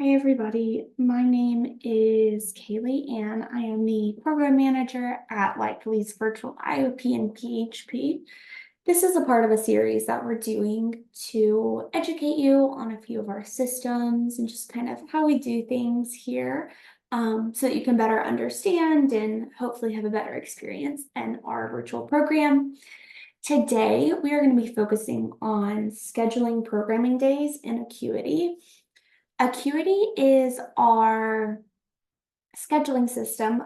Hi, everybody. My name is Kaylee, and I am the program manager at Likely's Virtual IOP and PHP. This is a part of a series that we're doing to educate you on a few of our systems and just kind of how we do things here, so that you can better understand and hopefully have a better experience in our virtual program. Today, we are going to be focusing on scheduling programming days in Acuity. Acuity is our scheduling system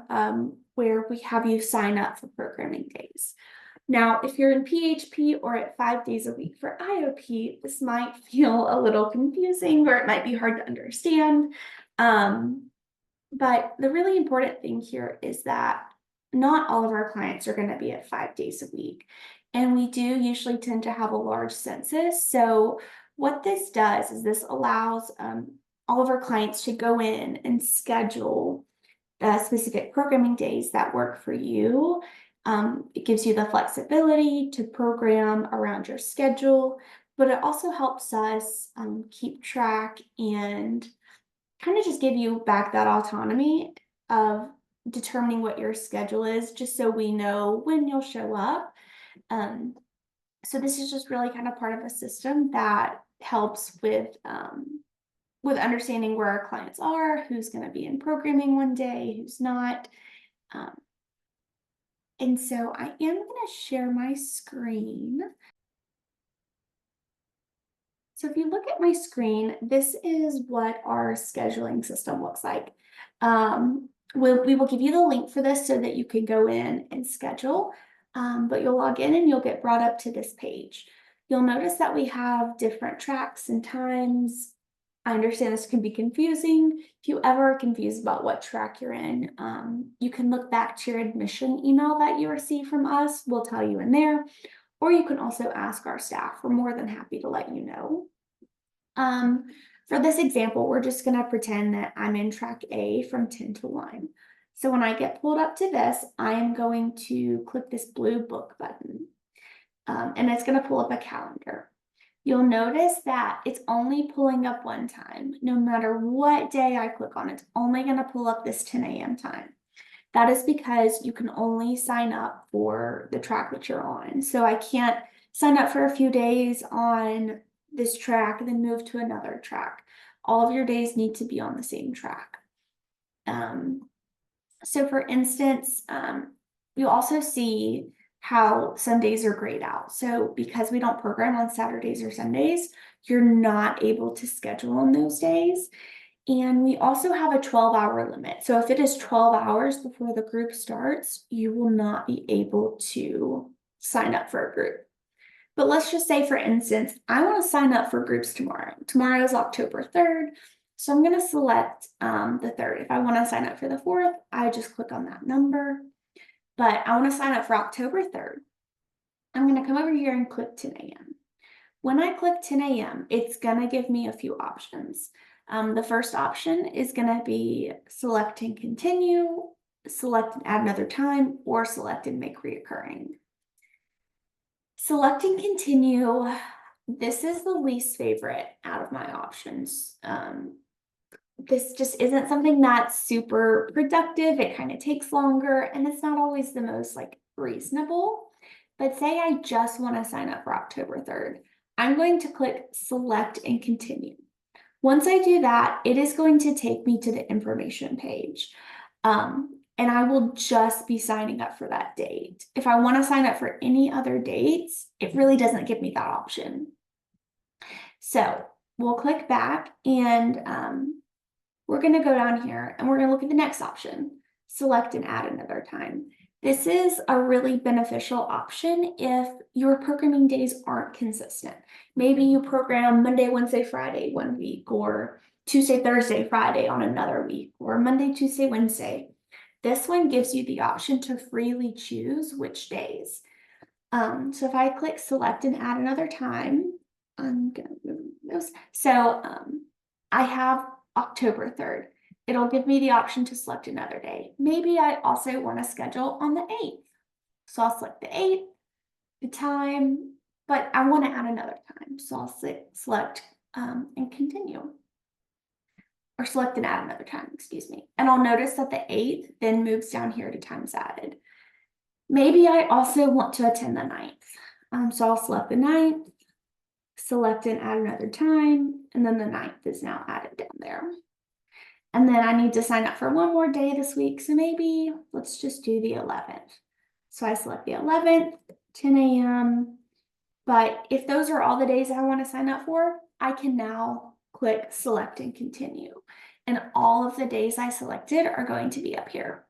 where we have you sign up for programming days. Now, if you're in PHP or at 5 days a week for IOP, this might feel a little confusing or it might be hard to understand. But the really important thing here is that not all of our clients are going to be at 5 days a week. And we do usually tend to have a large census. So what this does is this allows all of our clients to go in and schedule specific programming days that work for you. It gives you the flexibility to program around your schedule, but it also helps us keep track and kind of just give you back that autonomy of determining what your schedule is, just so we know when you'll show up. Um, so this is just really kind of part of a system that helps with understanding where our clients are, who's going to be in programming one day, who's not. Um, and so I am going to share my screen. So if you look at my screen, this is what our scheduling system looks like. We will give you the link for this so that you can go in and schedule, but you'll log in and you'll get brought up to this page. You'll notice that we have different tracks and times. I understand this can be confusing. If you ever are confused about what track you're in, you can look back to your admission email that you received from us. We'll tell you in there, or you can also ask our staff. We're more than happy to let you know. For this example, we're just gonna pretend that I'm in track A from 10 to 1. So when I get pulled up to this, I am going to click this blue book button, and it's gonna pull up a calendar. You'll notice that it's only pulling up one time. No matter what day I click on, it's only gonna pull up this 10 a.m. time. That is because you can only sign up for the track that you're on. So I can't sign up for a few days on this track and then move to another track. All of your days need to be on the same track. So for instance, you also see how some days are grayed out. So because we don't program on Saturdays or Sundays, you're not able to schedule on those days. And we also have a 12-hour limit. So if it is 12 hours before the group starts, you will not be able to sign up for a group. But let's just say, for instance, I want to sign up for groups tomorrow. Tomorrow is October 3rd. So I'm going to select the 3rd. If I want to sign up for the 4th, I just click on that number. But I want to sign up for October 3rd. I'm going to come over here and click 10 a.m. When I click 10 a.m., it's going to give me a few options. The first option is going to be select and continue, select and add another time, or select and make reoccurring. Select and continue, this is the least favorite out of my options. This just isn't something that's super productive. It kind of takes longer and it's not always the most reasonable. But say I just want to sign up for October 3rd. I'm going to click select and continue. Once I do that, it is going to take me to the information page. And I will just be signing up for that date. If I want to sign up for any other dates, it really doesn't give me that option. So we'll click back and we're going to go down here and we're going to look at the next option, select and add another time. This is a really beneficial option if your programming days aren't consistent. Maybe you program Monday, Wednesday, Friday one week, or Tuesday, Thursday, Friday on another week, or Monday, Tuesday, Wednesday. This one gives you the option to freely choose which days. So if I click select and add another time, I'm gonna move those. So I have October 3rd. It'll give me the option to select another day. Maybe I also want to schedule on the 8th. So I'll select the 8th, the time, but I want to add another time. So I'll select and continue. or select and add another time, excuse me. And I'll notice that the 8th then moves down here to times added. Maybe I also want to attend the 9th. So I'll select the 9th, select and add another time, and then the 9th is now added down there. And then I need to sign up for one more day this week, so maybe let's just do the 11th. So I select the 11th, 10 a.m. But if those are all the days I want to sign up for, I can now click select and continue. And all of the days I selected are going to be up here.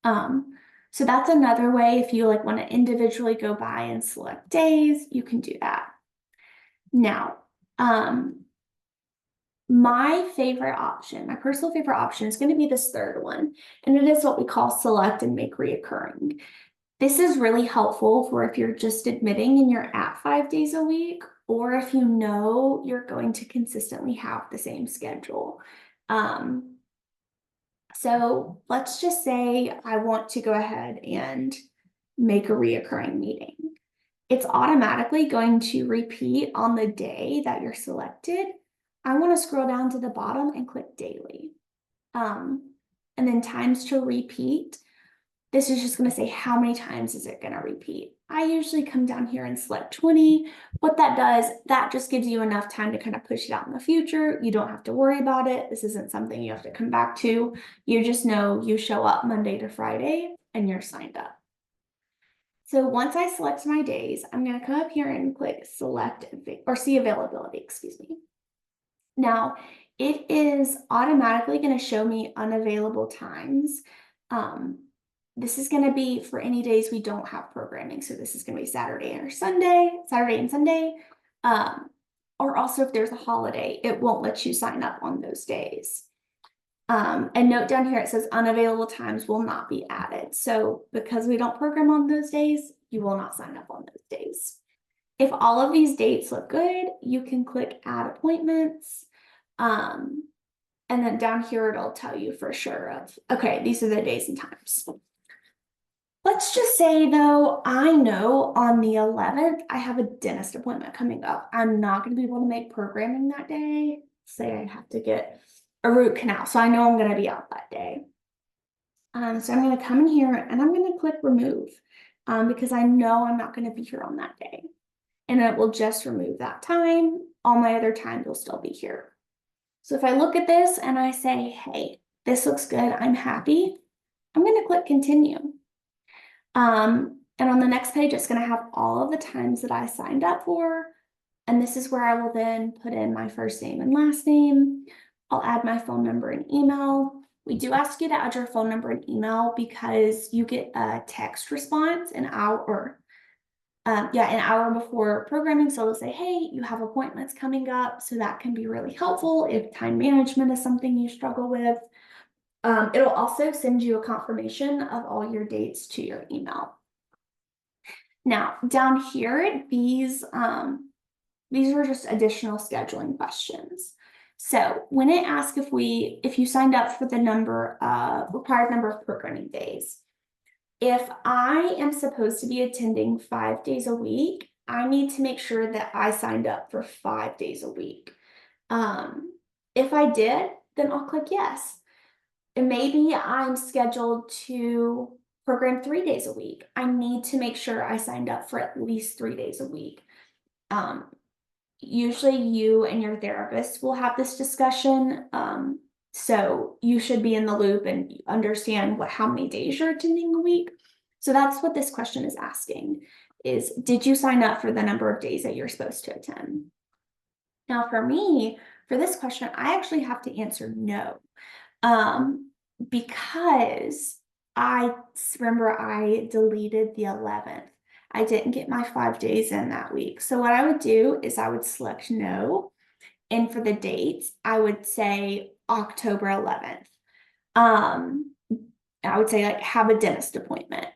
So that's another way if you like want to individually go by and select days, you can do that. Now, my favorite option, my personal favorite option is going to be this third one, and it is what we call select and make reoccurring. This is really helpful for if you're just admitting and you're at 5 days a week, or if you know you're going to consistently have the same schedule. So let's just say I want to go ahead and make a reoccurring meeting. It's automatically going to repeat on the day that you're selected. I want to scroll down to the bottom and click daily. And then times to repeat. This is just going to say how many times is it going to repeat. I usually come down here and select 20. What that does, that just gives you enough time to kind of push it out in the future. You don't have to worry about it. This isn't something you have to come back to. You just know you show up Monday to Friday and you're signed up. So once I select my days, I'm going to come up here and click select or see availability, excuse me. Now, it is automatically going to show me unavailable times. This is going to be for any days we don't have programming. So this is going to be Saturday and Sunday. Or also if there's a holiday, it won't let you sign up on those days. And note down here, it says unavailable times will not be added. So because we don't program on those days, you will not sign up on those days. If all of these dates look good, you can click add appointments. And then down here, it'll tell you for sure of, okay, these are the days and times. Let's just say though, I know on the 11th, I have a dentist appointment coming up. I'm not going to be able to make programming that day. Say I have to get a root canal. So I know I'm going to be out that day. So I'm going to come in here and I'm going to click remove because I know I'm not going to be here on that day. And it will just remove that time. All my other times will still be here. So if I look at this and I say, hey, this looks good, I'm happy, I'm going to click continue. And on the next page, it's going to have all of the times that I signed up for. And this is where I will then put in my first name and last name. I'll add my phone number and email. We do ask you to add your phone number and email because you get a text response an hour before programming. So it'll say, hey, you have appointments coming up. So that can be really helpful if time management is something you struggle with. It'll also send you a confirmation of all your dates to your email. Now, down here, these are just additional scheduling questions. So when it asks if you signed up for the required number of programming days, if I am supposed to be attending 5 days a week, I need to make sure that I signed up for 5 days a week. If I did, then I'll click yes. And maybe I'm scheduled to program 3 days a week. I need to make sure I signed up for at least 3 days a week. Usually you and your therapist will have this discussion. So you should be in the loop and understand how many days you're attending a week. So that's what this question is asking is, did you sign up for the number of days that you're supposed to attend? Now for me, for this question, I actually have to answer no. Because I remember I deleted the 11th. I didn't get my 5 days in that week. So what I would do is I would select no. And for the dates, I would say October 11th. I would say like have a dentist appointment.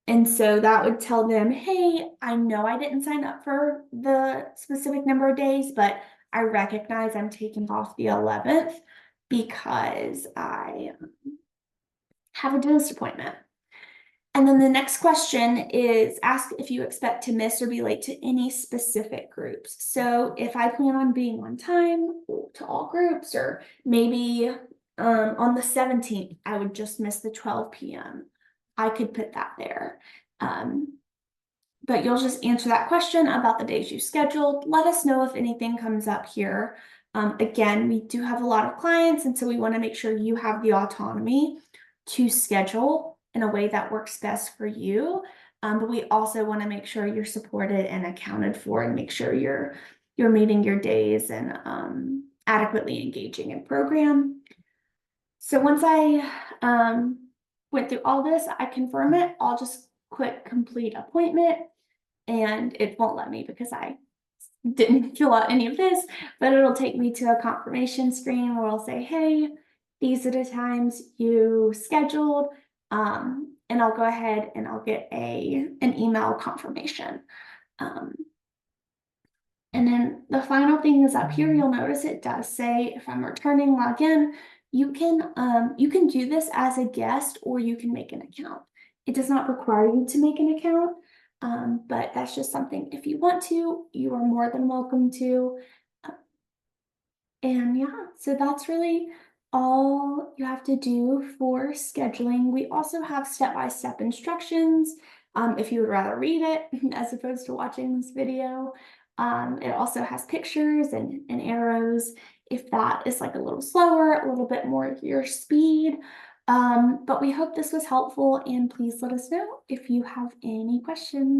And so that would tell them, hey, I know I didn't sign up for the specific number of days, but I recognize I'm taking off the 11th because I have a dentist appointment. And then the next question is ask if you expect to miss or be late to any specific groups. So if I plan on being on time to all groups, or maybe on the 17th, I would just miss the 12 p.m. I could put that there. But you'll just answer that question about the days you scheduled. Let us know if anything comes up here. Again, we do have a lot of clients, and so we want to make sure you have the autonomy to schedule in a way that works best for you. But we also want to make sure you're supported and accounted for, and make sure you're meeting your days and adequately engaging in program. So once I went through all this, I confirm it. I'll just click complete appointment, and it won't let me because I didn't fill out any of this, but it'll take me to a confirmation screen where I'll say, hey, these are the times you scheduled. And I'll go ahead and I'll get an email confirmation. And then the final thing is up here, you'll notice it does say if I'm returning login, you can do this as a guest or you can make an account. It does not require you to make an account, but that's just something if you want to, you are more than welcome to. And yeah, so that's really all you have to do for scheduling. We also have step-by-step instructions if you would rather read it as opposed to watching this video. It also has pictures and arrows if that is like a little slower, a little bit more of your speed. But we hope this was helpful, and please let us know if you have any questions.